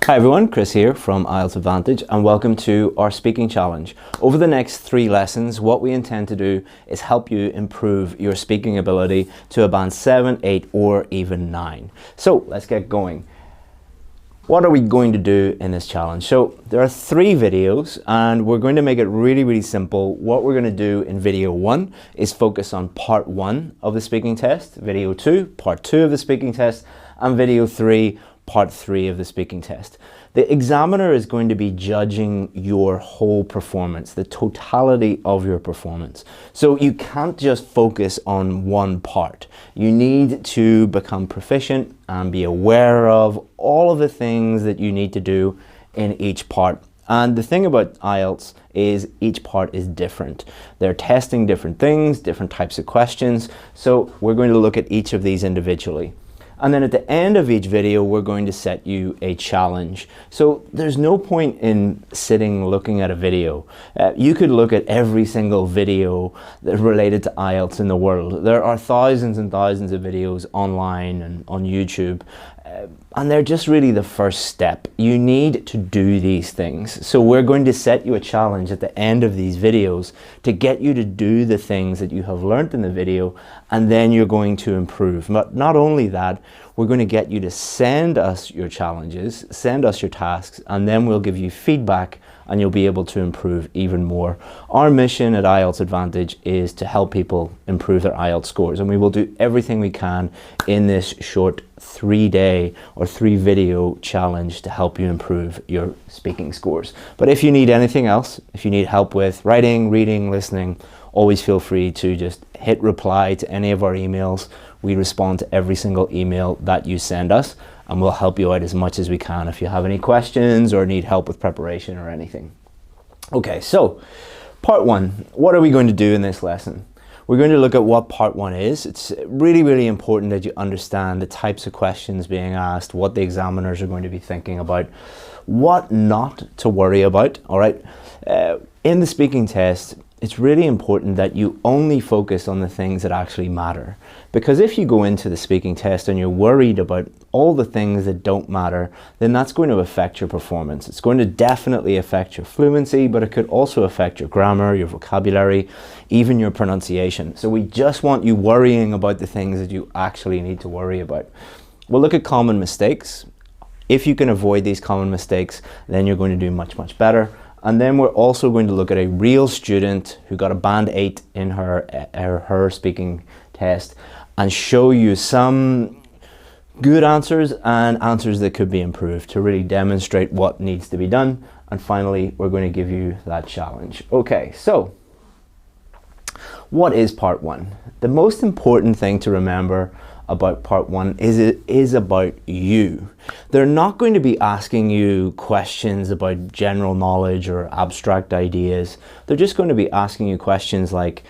Hi everyone, Chris here from IELTS Advantage and welcome to our speaking challenge. Over the next 3 lessons, what we intend to do is help you improve your speaking ability to a band 7, 8 or even 9. So let's get going. What are we going to do in this challenge? So there are 3 videos and we're going to make it really simple. What we're going to do in video 1 is focus on part 1 of the speaking test, video 2, part 2 of the speaking test, and video 3, part 3 of the speaking test. The examiner is going to be judging your whole performance, the totality of your performance. So you can't just focus on one part. You need to become proficient and be aware of all of the things that you need to do in each part. And the thing about IELTS is each part is different. They're testing different things, different types of questions. So we're going to look at each of these individually. And then at the end of each video, we're going to set you a challenge. So there's no point in sitting looking at a video. You could look at every single video that related to IELTS in the world. There are thousands and thousands of videos online and on YouTube. And they're just really the first step. You need to do these things. So we're going to set you a challenge at the end of these videos to get you to do the things that you have learned in the video, and then you're going to improve. But not only that, we're going to get you to send us your challenges, send us your tasks, and then we'll give you feedback and you'll be able to improve even more. Our mission at IELTS Advantage is to help people improve their IELTS scores, and we will do everything we can in this short 3-day or 3-video challenge to help you improve your speaking scores. But if you need anything else, if you need help with writing, reading, listening, always feel free to just hit reply to any of our emails. We respond to every single email that you send us, and we'll help you out as much as we can if you have any questions or need help with preparation or anything. Okay, so part 1, what are we going to do in this lesson? We're going to look at what part 1 is. It's really important that you understand the types of questions being asked, what the examiners are going to be thinking about, what not to worry about, all right? In the speaking test, it's really important that you only focus on the things that actually matter. Because if you go into the speaking test and you're worried about all the things that don't matter, then that's going to affect your performance. It's going to definitely affect your fluency, but it could also affect your grammar, your vocabulary, even your pronunciation. So we just want you worrying about the things that you actually need to worry about. We'll look at common mistakes. If you can avoid these common mistakes, then you're going to do much better. And then we're also going to look at a real student who got a band 8 in her speaking test and show you some good answers and answers that could be improved to really demonstrate what needs to be done. And finally, we're going to give you that challenge. Okay, so what is part 1? The most important thing to remember about part 1 is it is about you. They're not going to be asking you questions about general knowledge or abstract ideas. They're just going to be asking you questions like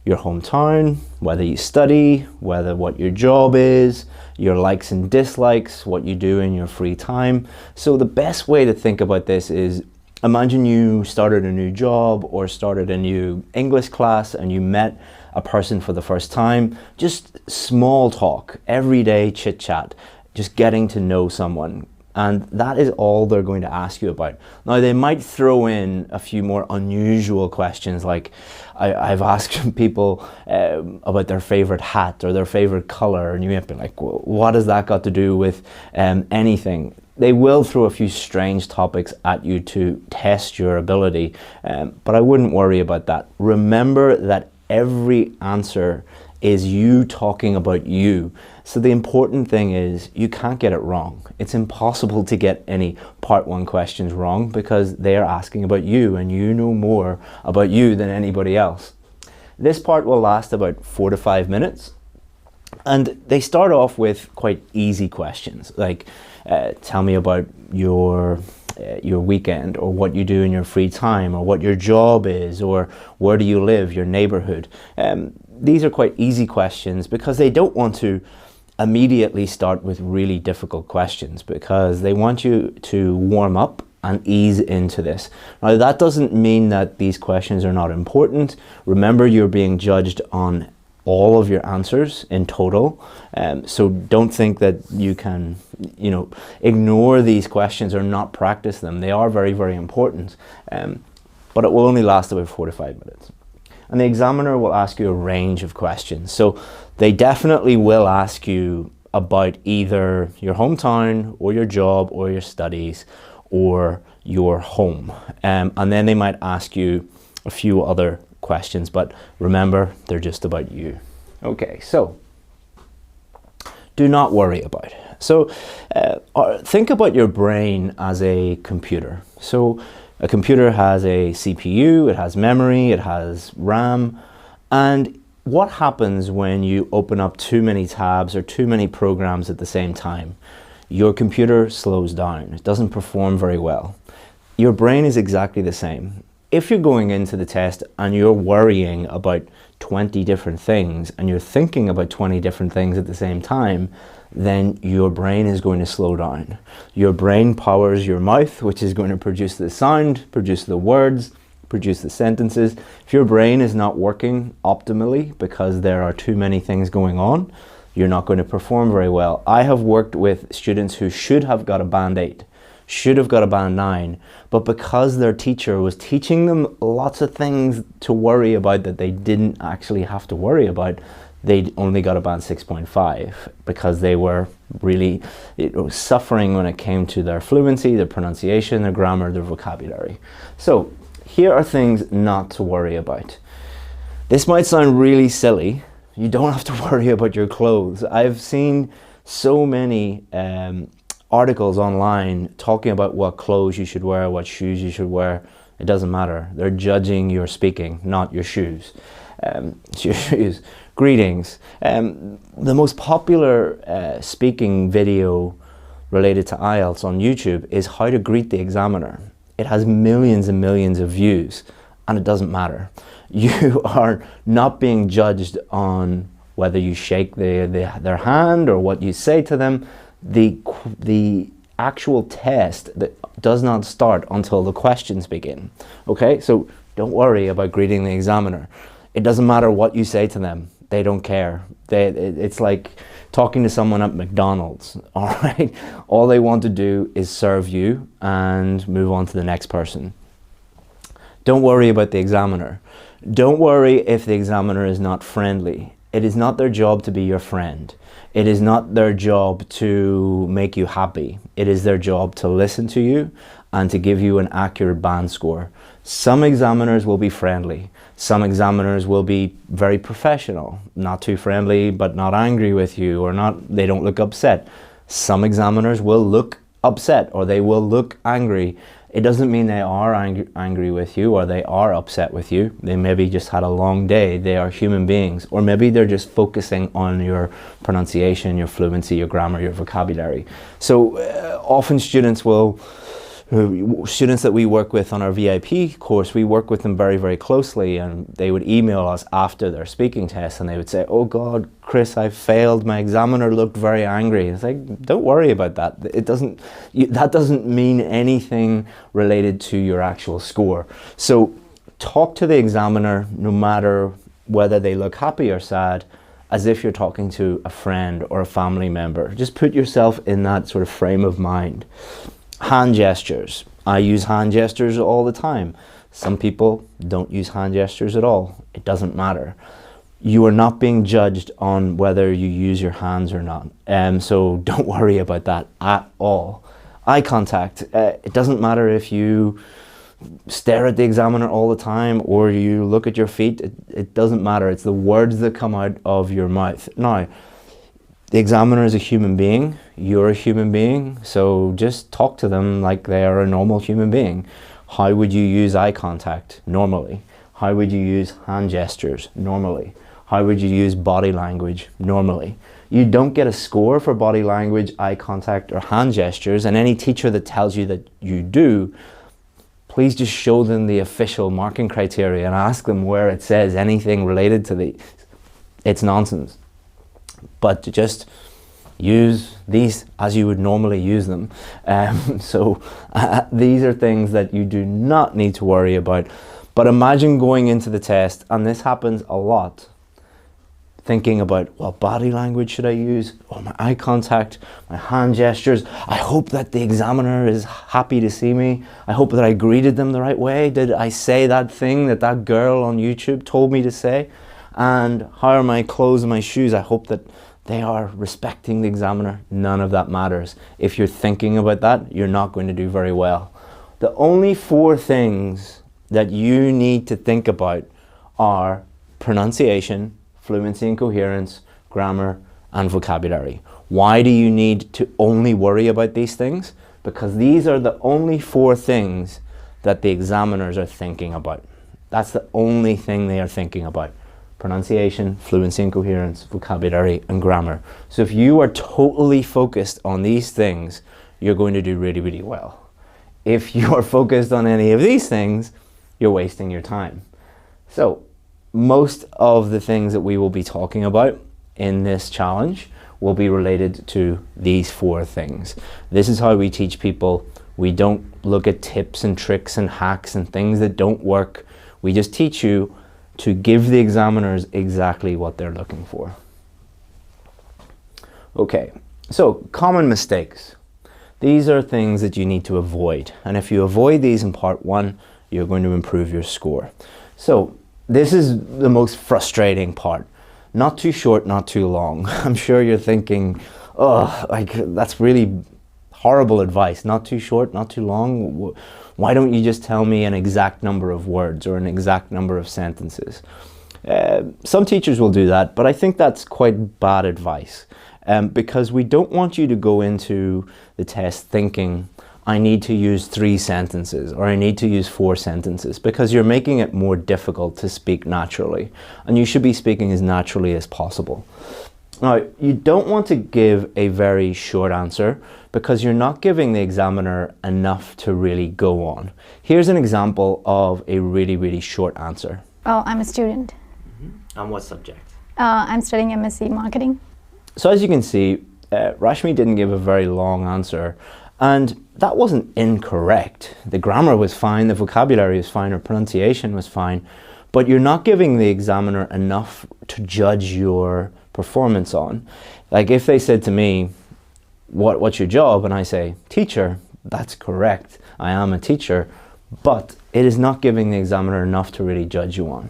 your hometown, whether you study, what your job is, your likes and dislikes, what you do in your free time. So the best way to think about this is, imagine you started a new job or started a new English class and you met a person for the first time. Just small talk, everyday chit chat, just getting to know someone. And that is all they're going to ask you about. Now, they might throw in a few more unusual questions, like I've asked people about their favorite hat or their favorite color, and you have been like, well, what has that got to do with anything? They will throw a few strange topics at you to test your ability, but I wouldn't worry about that. Remember that every answer is you talking about you. So the important thing is you can't get it wrong. It's impossible to get any part 1 questions wrong because they are asking about you and you know more about you than anybody else. This part will last about 4 to 5 minutes. And they start off with quite easy questions like tell me about your weekend, or what you do in your free time, or what your job is, or where do you live, your neighborhood. These are quite easy questions because they don't want to immediately start with really difficult questions, because they want you to warm up and ease into this. Now, that doesn't mean that these questions are not important. Remember, you're being judged on all of your answers in total. So don't think that you can, ignore these questions or not practice them. They are very, very important, but it will only last about 4 to 5 minutes. And the examiner will ask you a range of questions. So they definitely will ask you about either your hometown or your job or your studies or your home. And then they might ask you a few other questions, but remember, they're just about you. Okay, so do not worry about it. So think about your brain as a computer. So a computer has a CPU, it has memory, it has RAM, and what happens when you open up too many tabs or too many programs at the same time? Your computer slows down, it doesn't perform very well. Your brain is exactly the same. If you're going into the test and you're worrying about 20 different things and you're thinking about 20 different things at the same time, then your brain is going to slow down. Your brain powers your mouth, which is going to produce the sound, produce the words, produce the sentences. If your brain is not working optimally because there are too many things going on, you're not going to perform very well. I have worked with students who should have got a band 8, should have got a band 9, but because their teacher was teaching them lots of things to worry about that they didn't actually have to worry about, they only got a band 6.5 because they were really suffering when it came to their fluency, their pronunciation, their grammar, their vocabulary. So here are things not to worry about. This might sound really silly. You don't have to worry about your clothes. I've seen so many articles online talking about what clothes you should wear, what shoes you should wear. It doesn't matter. They're judging your speaking, not your shoes. Your shoes. Greetings. The most popular speaking video related to IELTS on YouTube is how to greet the examiner. It has millions and millions of views, and it doesn't matter. You are not being judged on whether you shake their hand or what you say to them. The actual test that does not start until the questions begin. Okay, so don't worry about greeting the examiner. It doesn't matter what you say to them. They don't care. It's like talking to someone at McDonald's, all right? All they want to do is serve you and move on to the next person. Don't worry about the examiner. Don't worry if the examiner is not friendly. It is not their job to be your friend. It is not their job to make you happy. It is their job to listen to you and to give you an accurate band score. Some examiners will be friendly. Some examiners will be very professional, not too friendly, but not angry with you, or they don't look upset. Some examiners will look upset or they will look angry. It doesn't mean they are angry with you or they are upset with you. They maybe just had a long day. They are human beings. Or maybe they're just focusing on your pronunciation, your fluency, your grammar, your vocabulary. So often students that we work with on our VIP course, we work with them very, very closely, and they would email us after their speaking test and they would say, "Oh God, Chris, I failed. My examiner looked very angry." It's like, don't worry about that. That doesn't mean anything related to your actual score. So talk to the examiner no matter whether they look happy or sad, as if you're talking to a friend or a family member. Just put yourself in that sort of frame of mind. Hand gestures. I use hand gestures all the time. Some people don't use hand gestures at all. It doesn't matter. You are not being judged on whether you use your hands or not. So don't worry about that at all. Eye contact. It doesn't matter if you stare at the examiner all the time or you look at your feet. It doesn't matter. It's the words that come out of your mouth. Now, the examiner is a human being, you're a human being, so just talk to them like they are a normal human being. How would you use eye contact normally? How would you use hand gestures normally? How would you use body language normally? You don't get a score for body language, eye contact, or hand gestures, and any teacher that tells you that you do, please just show them the official marking criteria and ask them where it says anything related to these. It's nonsense. But to just use these as you would normally use them. These are things that you do not need to worry about. But imagine going into the test, and this happens a lot. thinking about what body language should I use, or my eye contact, my hand gestures. I hope that the examiner is happy to see me. I hope that I greeted them the right way. Did I say that thing that that girl on YouTube told me to say? And how are my clothes and my shoes? I hope that they are respecting the examiner. None of that matters. If you're thinking about that, you're not going to do very well. The only 4 things that you need to think about are pronunciation, fluency and coherence, grammar, and vocabulary. Why do you need to only worry about these things? Because these are the only 4 things that the examiners are thinking about. That's the only thing they are thinking about. Pronunciation, fluency and coherence, vocabulary, and grammar. So if you are totally focused on these things, you're going to do really, really well. If you are focused on any of these things, you're wasting your time. So most of the things that we will be talking about in this challenge will be related to these 4 things. This is how we teach people. We don't look at tips and tricks and hacks and things that don't work. We just teach you to give the examiners exactly what they're looking for. Okay, so common mistakes. These are things that you need to avoid. And if you avoid these in part 1, you're going to improve your score. So this is the most frustrating part. Not too short, not too long. I'm sure you're thinking, oh, like that's really horrible advice. Not too short, not too long. Why don't you just tell me an exact number of words or an exact number of sentences? Some teachers will do that, but I think that's quite bad advice because we don't want you to go into the test thinking, I need to use 3 sentences or I need to use 4 sentences, because you're making it more difficult to speak naturally, and you should be speaking as naturally as possible. Now, you don't want to give a very short answer because you're not giving the examiner enough to really go on. Here's an example of a really, really short answer. Oh, I'm a student. And what subject? I'm studying MSc Marketing. So as you can see, Rashmi didn't give a very long answer. And that wasn't incorrect. The grammar was fine, the vocabulary was fine, her pronunciation was fine, but you're not giving the examiner enough to judge your performance on. Like if they said to me, what's your job? And I say, teacher, that's correct. I am a teacher, but it is not giving the examiner enough to really judge you on.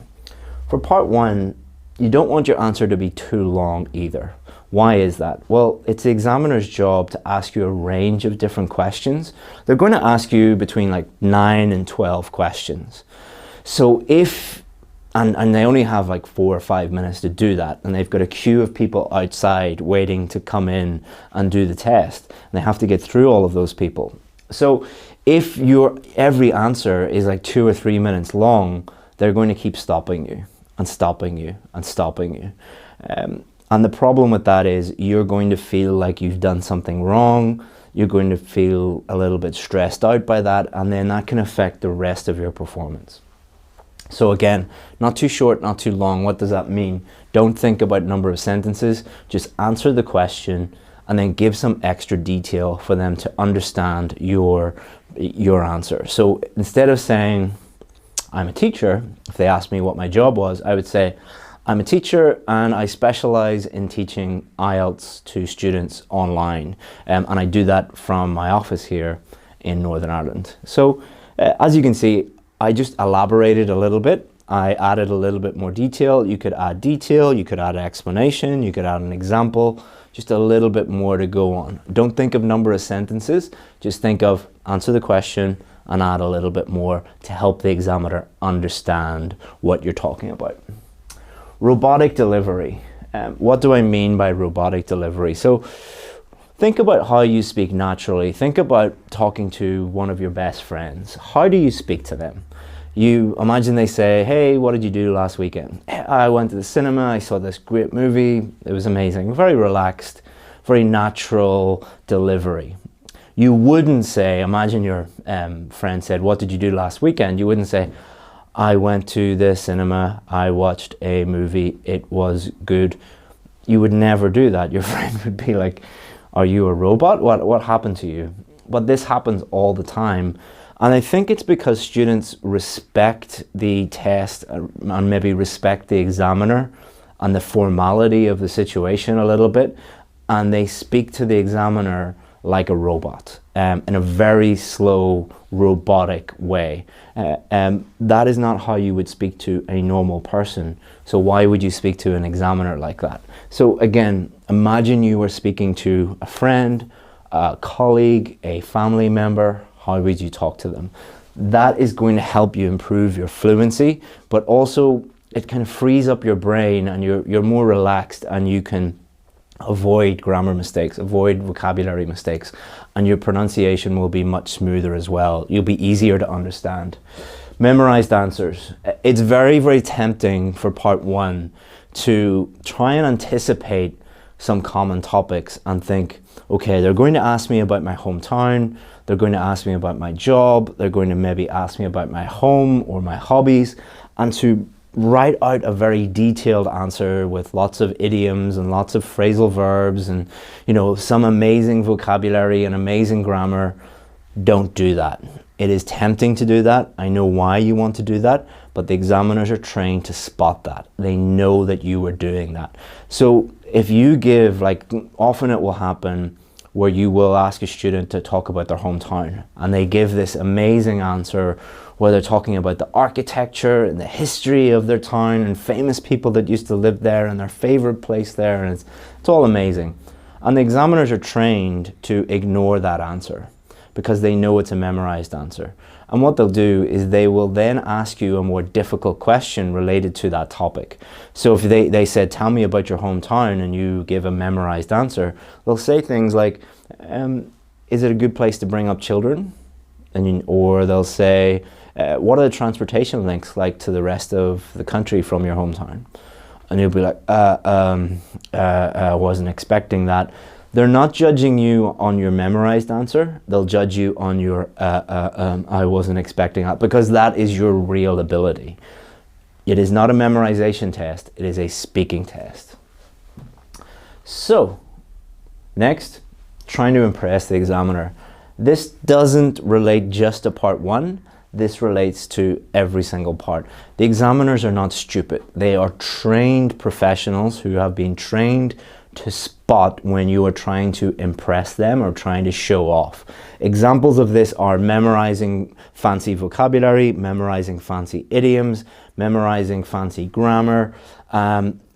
For part 1, you don't want your answer to be too long either. Why is that? Well, it's the examiner's job to ask you a range of different questions. They're going to ask you between like 9 and 12 questions. So if, and they only have like 4 or 5 minutes to do that, and they've got a queue of people outside waiting to come in and do the test, and they have to get through all of those people. So if your every answer is like 2 or 3 minutes long, they're going to keep stopping you and stopping you and stopping you. And the problem with that is you're going to feel like you've done something wrong. You're going to feel a little bit stressed out by that, and then that can affect the rest of your performance. So again, not too short, not too long. What does that mean? Don't think about number of sentences. Just answer the question and then give some extra detail for them to understand your answer. So instead of saying, I'm a teacher, if they asked me what my job was, I would say, I'm a teacher and I specialize in teaching IELTS to students online, and I do that from my office here in Northern Ireland. So as you can see, I just elaborated a little bit. I added a little bit more detail. You could add detail, you could add an explanation, you could add an example, just a little bit more to go on. Don't think of number of sentences, just think of answer the question and add a little bit more to help the examiner understand what you're talking about. Robotic delivery. What do I mean by robotic delivery? So think about how you speak naturally. Think about talking to one of your best friends. How do you speak to them? You imagine they say, hey, what did you do last weekend? I went to the cinema, I saw this great movie, it was amazing. Very relaxed, very natural delivery. You wouldn't say, imagine your friend said, what did you do last weekend? You wouldn't say, I went to the cinema, I watched a movie, it was good. You would never do that. Your friend would be like, are you a robot? What happened to you? But this happens all the time. And I think it's because students respect the test and maybe respect the examiner and the formality of the situation a little bit, and they speak to the examiner like a robot, in a very slow, robotic way. That is not how you would speak to a normal person. So why would you speak to an examiner like that? So again, imagine you were speaking to a friend, a colleague, a family member. How would you talk to them? That is going to help you improve your fluency, but also it kind of frees up your brain, and you're more relaxed, and you can avoid grammar mistakes, avoid vocabulary mistakes, and your pronunciation will be much smoother as well. You'll be easier to understand. Memorized answers. It's very, very tempting for part one to try and anticipate some common topics and think, okay, they're going to ask me about my hometown, they're going to ask me about my job, they're going to maybe ask me about my home or my hobbies, and to write out a very detailed answer with lots of idioms and lots of phrasal verbs and, you know, some amazing vocabulary and amazing grammar. Don't do that. It is tempting to do that. I know why you want to do that, but the examiners are trained to spot that. They know that you are doing that. So if you give, like, often it will happen where you will ask a student to talk about their hometown, and they give this amazing answer where they're talking about the architecture and the history of their town and famous people that used to live there and their favorite place there, and it's all amazing. And the examiners are trained to ignore that answer because they know it's a memorized answer. And what they'll do is they will then ask you a more difficult question related to that topic. So if they said, tell me about your hometown, and you give a memorized answer, they'll say things like, is it a good place to bring up children? Or they'll say, what are the transportation links like to the rest of the country from your hometown? And you'll be like, I wasn't expecting that. They're not judging you on your memorized answer. They'll judge you on your, I wasn't expecting that, because that is your real ability. It is not a memorization test, it is a speaking test. So, next, trying to impress the examiner. This doesn't relate just to part one. This relates to every single part. The examiners are not stupid. They are trained professionals who have been trained to spot when you are trying to impress them or trying to show off. Examples of this are memorizing fancy vocabulary, memorizing fancy idioms, memorizing fancy grammar,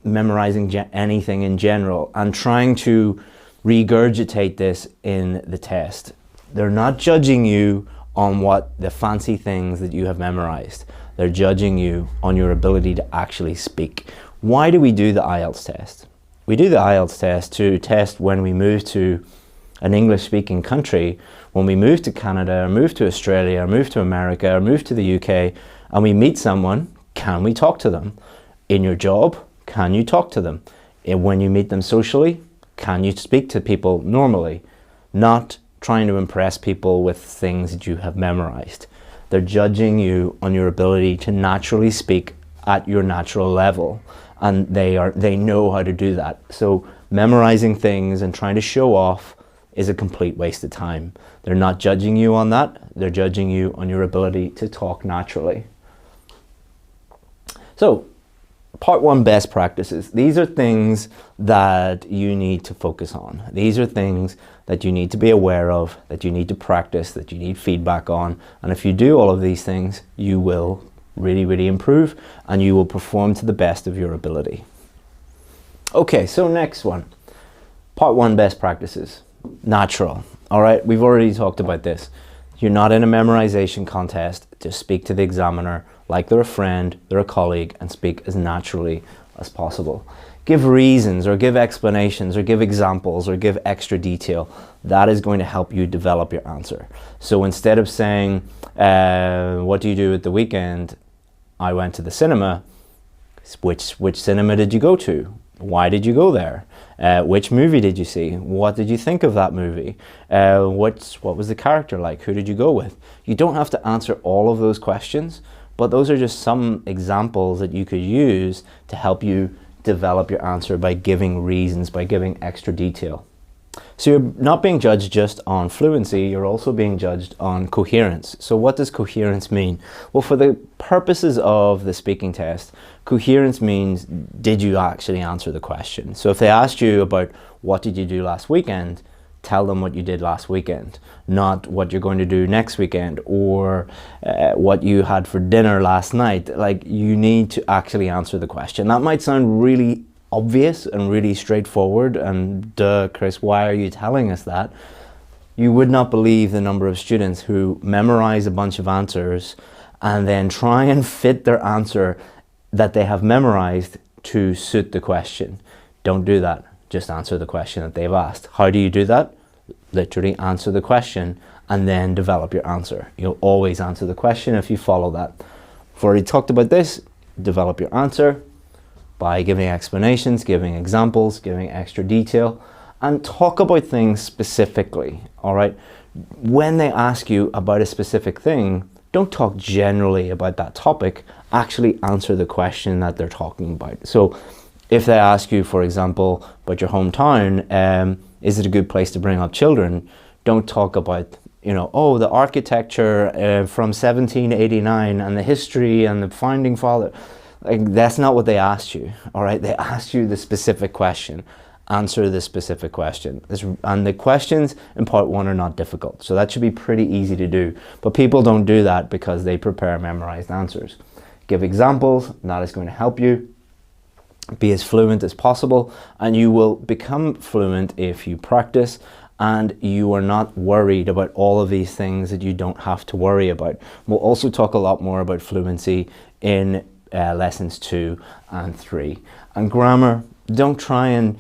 memorizing anything in general, and trying to regurgitate this in the test. They're not judging you on what the fancy things that you have memorized. They're judging you on your ability to actually speak. Why do we do the IELTS test? We do the IELTS test to test when we move to an English-speaking country, when we move to Canada, or move to Australia, or move to America, or move to the UK, and we meet someone, can we talk to them? In your job, can you talk to them? When you meet them socially, can you speak to people normally? Not trying to impress people with things that you have memorized. They're judging you on your ability to naturally speak at your natural level, and they know how to do that. So memorizing things and trying to show off is a complete waste of time. They're not judging you on that. They're judging you on your ability to talk naturally. So, part one, best practices. These are things that you need to focus on. These are things that you need to be aware of, that you need to practice, that you need feedback on. And if you do all of these things, you will really, really improve, and you will perform to the best of your ability. Okay, so next one. Part one, best practices. Natural. All right, we've already talked about this. You're not in a memorization contest. Just speak to the examiner like they're a friend, they're a colleague, and speak as naturally as possible. Give reasons, or give explanations, or give examples, or give extra detail. That is going to help you develop your answer. So instead of saying, what do you do at the weekend? I went to the cinema. Which cinema did you go to? Why did you go there? Which movie did you see? What did you think of that movie? What was the character like? Who did you go with? You don't have to answer all of those questions, but those are just some examples that you could use to help you develop your answer by giving reasons, by giving extra detail. So you're not being judged just on fluency, you're also being judged on coherence. So what does coherence mean? Well, for the purposes of the speaking test, coherence means, did you actually answer the question? So if they asked you about what did you do last weekend, tell them what you did last weekend, not what you're going to do next weekend or what you had for dinner last night. Like, you need to actually answer the question. That might sound really obvious and really straightforward, and duh, Chris, why are you telling us that? You would not believe the number of students who memorize a bunch of answers and then try and fit their answer that they have memorized to suit the question. Don't do that. Just answer the question that they've asked. How do you do that? Literally answer the question and then develop your answer. You'll always answer the question if you follow that. I've already talked about this. Develop your answer by giving explanations, giving examples, giving extra detail, and talk about things specifically, all right? When they ask you about a specific thing, don't talk generally about that topic, actually answer the question that they're talking about. So if they ask you, for example, about your hometown, is it a good place to bring up children? Don't talk about, you know, oh, the architecture from 1789 and the history and the founding father. Like, that's not what they asked you, all right? They asked you the specific question. Answer the specific question. And the questions in part one are not difficult, so that should be pretty easy to do. But people don't do that because they prepare memorized answers. Give examples, that is going to help you. Be as fluent as possible, and you will become fluent if you practice and you are not worried about all of these things that you don't have to worry about. We'll also talk a lot more about fluency in lessons 2 and 3. And grammar, don't try and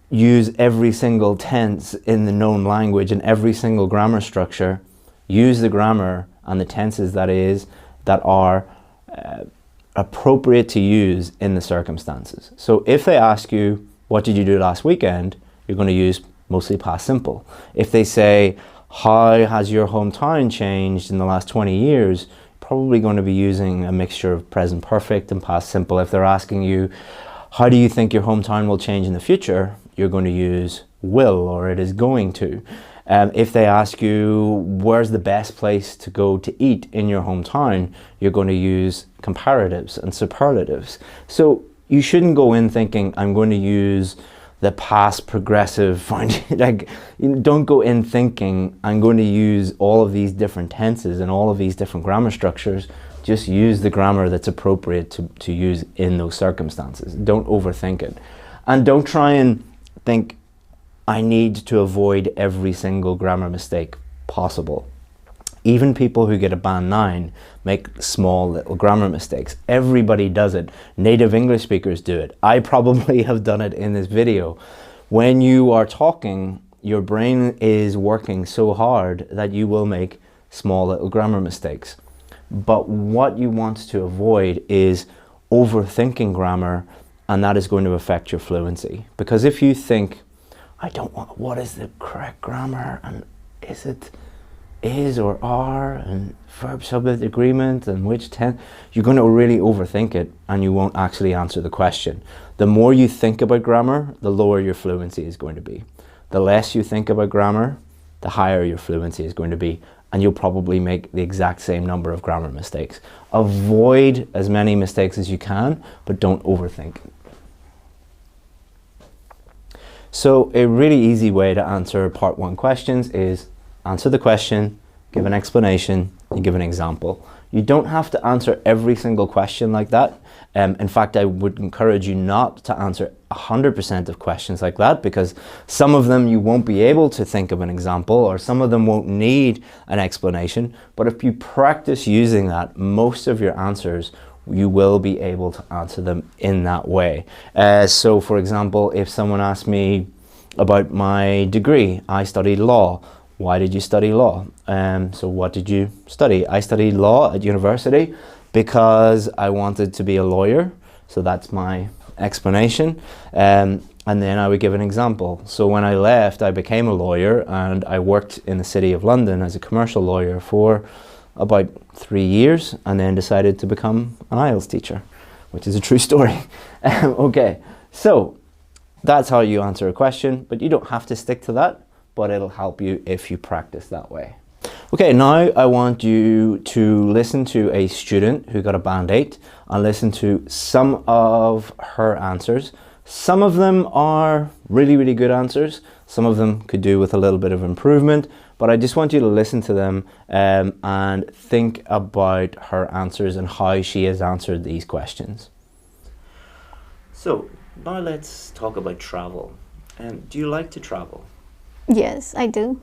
use every single tense in the known language and every single grammar structure. Use the grammar and the tenses that are appropriate to use in the circumstances. So if they ask you, what did you do last weekend? You're going to use mostly past simple. If they say, how has your hometown changed in the last 20 years? Probably going to be using a mixture of present perfect and past simple. If they're asking you, how do you think your hometown will change in the future? You're going to use will, or it is going to. If they ask you, where's the best place to go to eat in your hometown? You're going to use comparatives and superlatives. So you shouldn't go in thinking, I'm going to use the past progressive. Like, don't go in thinking, I'm going to use all of these different tenses and all of these different grammar structures. Just use the grammar that's appropriate to use in those circumstances. Don't overthink it. And don't try and think, I need to avoid every single grammar mistake possible. Even people who get a band 9 make small little grammar mistakes. Everybody does it. Native English speakers do it. I probably have done it in this video. When you are talking, your brain is working so hard that you will make small little grammar mistakes. But what you want to avoid is overthinking grammar, and that is going to affect your fluency. Because if you think, I don't want, what is the correct grammar, and is it is or are, and verb subject agreement, and which tense, you're going to really overthink it and you won't actually answer the question. The more you think about grammar, the lower your fluency is going to be. The less you think about grammar, the higher your fluency is going to be, and you'll probably make the exact same number of grammar mistakes. Avoid as many mistakes as you can, but don't overthink. So a really easy way to answer part 1 questions is answer the question, give an explanation, and give an example. You don't have to answer every single question like that. In fact, I would encourage you not to answer 100% of questions like that, because some of them you won't be able to think of an example, or some of them won't need an explanation. But if you practice using that, most of your answers, you will be able to answer them in that way. So for example, if someone asked me about my degree, I studied law. Why did you study law? So what did you study? I studied law at university because I wanted to be a lawyer. So that's my explanation. And then I would give an example. So when I left, I became a lawyer, and I worked in the City of London as a commercial lawyer for about 3 years, and then decided to become an IELTS teacher, which is a true story. Okay, so That's how you answer a question, but you don't have to stick to that, but it'll help you if you practice that way. Okay, now I want you to listen to a student who got a band 8 and listen to some of her answers. Some of them are really, really good answers. Some of them could do with a little bit of improvement, but I just want you to listen to them and think about her answers and how she has answered these questions. So now let's talk about travel. Do you like to travel? Yes, I do.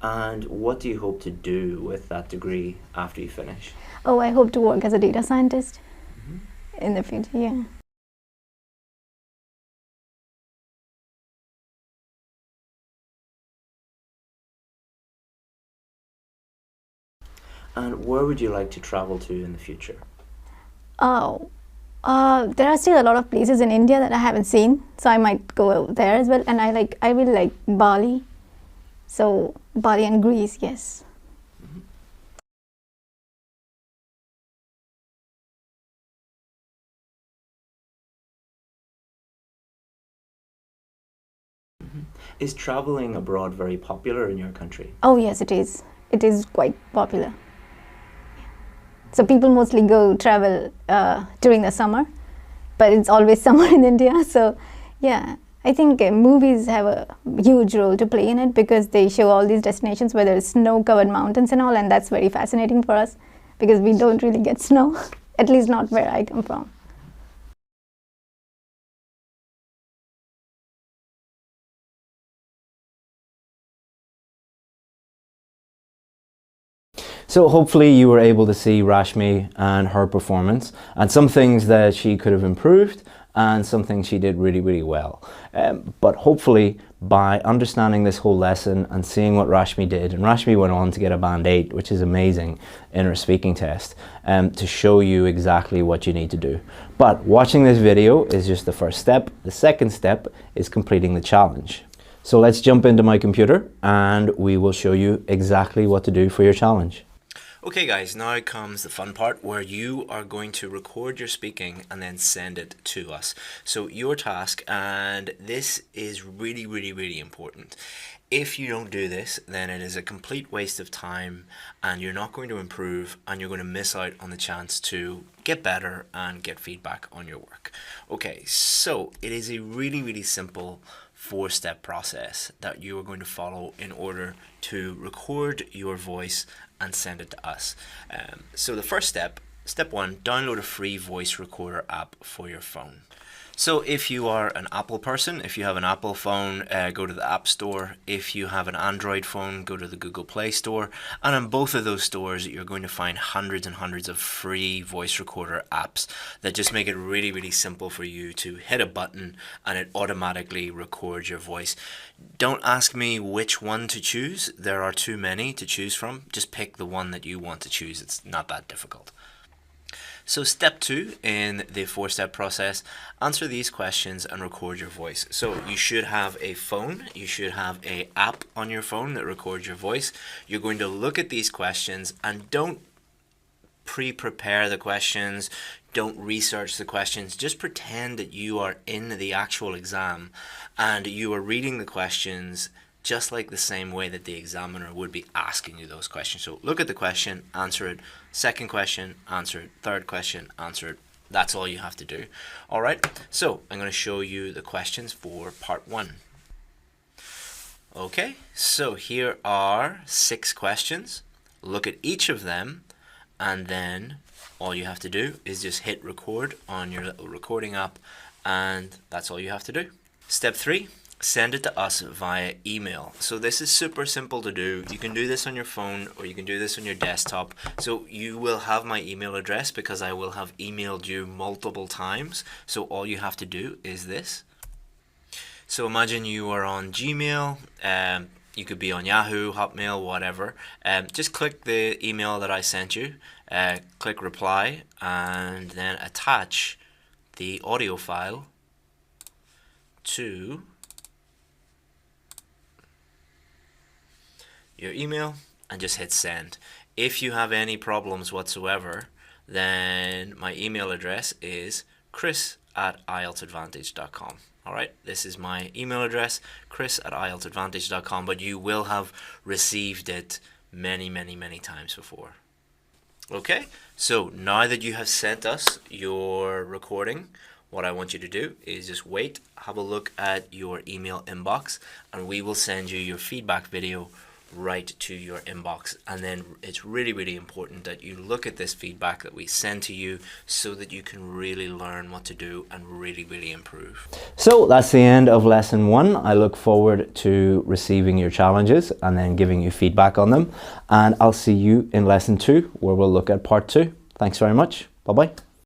And what do you hope to do with that degree after you finish? Oh, I hope to work as a data scientist in the future, yeah. And where would you like to travel to in the future? Oh, there are still a lot of places in India that I haven't seen, so I might go there as well. And I really like Bali. So Bali and Greece, yes. Is traveling abroad very popular in your country? Oh yes, it is. It is quite popular. So people mostly go travel during the summer, but it's always summer in India. So yeah, I think movies have a huge role to play in it because they show all these destinations where there's snow-covered mountains and all, and that's very fascinating for us because we don't really get snow, at least not where I come from. So hopefully you were able to see Rashmi and her performance and some things that she could have improved and some things she did really, really well. But hopefully by understanding this whole lesson and seeing what Rashmi did, and Rashmi went on to get a band 8, which is amazing in her speaking test, to show you exactly what you need to do. But watching this video is just the first step. The second step is completing the challenge. So let's jump into my computer and we will show you exactly what to do for your challenge. Okay guys, now comes the fun part where you are going to record your speaking and then send it to us. So your task, and this is really, really, really important. If you don't do this, then it is a complete waste of time and you're not going to improve and you're going to miss out on the chance to get better and get feedback on your work. Okay, so it is a really, really simple 4-step process that you are going to follow in order to record your voice and send it to us. So the first step, step 1, download a free voice recorder app for your phone. So if you are an Apple person, if you have an Apple phone, go to the App Store. If you have an Android phone, go to the Google Play Store. And in both of those stores, you're going to find hundreds and hundreds of free voice recorder apps that just make it really, really simple for you to hit a button and it automatically records your voice. Don't ask me which one to choose. There are too many to choose from. Just pick the one that you want to choose. It's not that difficult. So step 2 in the 4-step process, answer these questions and record your voice. So you should have a phone, you should have an app on your phone that records your voice. You're going to look at these questions and don't pre-prepare the questions, don't research the questions, just pretend that you are in the actual exam and you are reading the questions just like the same way that the examiner would be asking you those questions. So look at the question, answer it. Second question, answer it. Third question, answer it. That's all you have to do. All right, so I'm going to show you the questions for part 1. Okay, so here are 6 questions. Look at each of them, and then all you have to do is just hit record on your little recording app, and that's all you have to do. Step 3. Send it to us via email. So this is super simple to do. You can do this on your phone or you can do this on your desktop. So you will have my email address because I will have emailed you multiple times. So all you have to do is this. So imagine you are on Gmail, you could be on Yahoo, Hotmail, whatever. Just click the email that I sent you, click reply, and then attach the audio file to your email and just hit send. If you have any problems whatsoever, then my email address is chris@ieltsadvantage.com. All right, this is my email address, chris@ieltsadvantage.com, but you will have received it many, many, many times before. Okay, so now that you have sent us your recording, what I want you to do is just wait, have a look at your email inbox, and we will send you your feedback video right to your inbox. And then it's really, really important that you look at this feedback that we send to you so that you can really learn what to do and really, really improve. So that's the end of lesson 1. I look forward to receiving your challenges and then giving you feedback on them. And I'll see you in lesson 2, where we'll look at part 2. Thanks very much. Bye-bye.